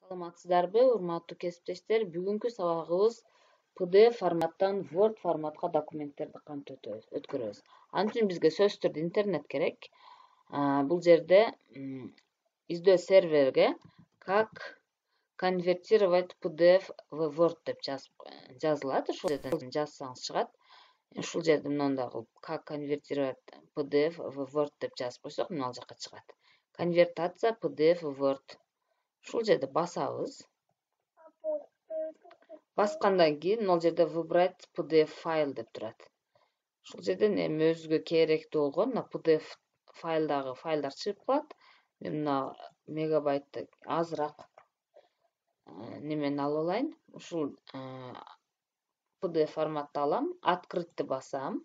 Саламатсыздарбы, урматтуу кесиптештер? Бүгүнкү сабагыбыз PDF форматтан Word форматка документтерди кантип өткөрөбүз. Ал үчүн бизге сөзсүз түрдө интернет керек. Бул жерде издөө серверге как конвертировать PDF в Word деп жазылат. Ушул жерден жазсаңыз чыгат. Ушул жерде мындай кылып как конвертировать PDF в Word деп жазып койсок, мына жака чыгат. Конвертация PDF в Word. Ушул жерде басабыз. Баскандан кийин мына жерде выбрать PDF файл деп турат. Ушул жерден эми өзүгө керектүү болгон мына PDF файлдагы файлдар чыгып калат. Мен мына мегабайтты азыраак немени алып алайын. Ушул PDF форматты алам, открытьты басам.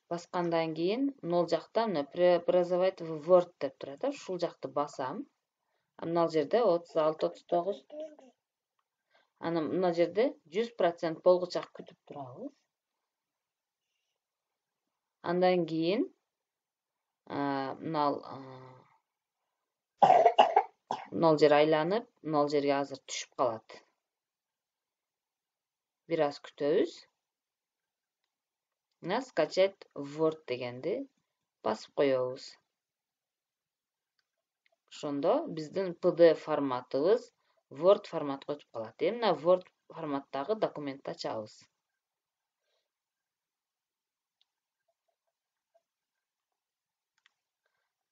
Баскандан кийин мына жакта мына преобразовать в Word деп турат. Ушул жакты басам. Мына жерде 36-39. Анан мына жерде 100% болгуча күтүп турабыз. Андан кийин мына жер айланып, мына жерге азыр түшүп калат. Бир аз күтөбүз. Мына скачать Word дегенди басып коебуз. Ошондо биздин PDF форматыбыз Word форматка өтүп калат. Эми мына Word форматтагы документти ачабыз.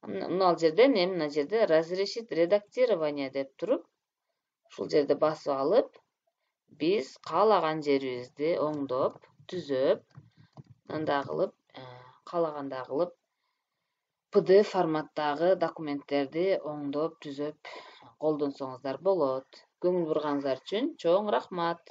Мына жерде разрешить редактирование деп туруп, ушул жерде басып алып, биз каалаган жерибизди оңдоп, түзөп, андай кылып, каалагандай кылып PDF форматтагы документтерди оңдоп, түзөп колдонсоңуздар болот. Көңүл бурганыңыздар үчүн чоң рахмат.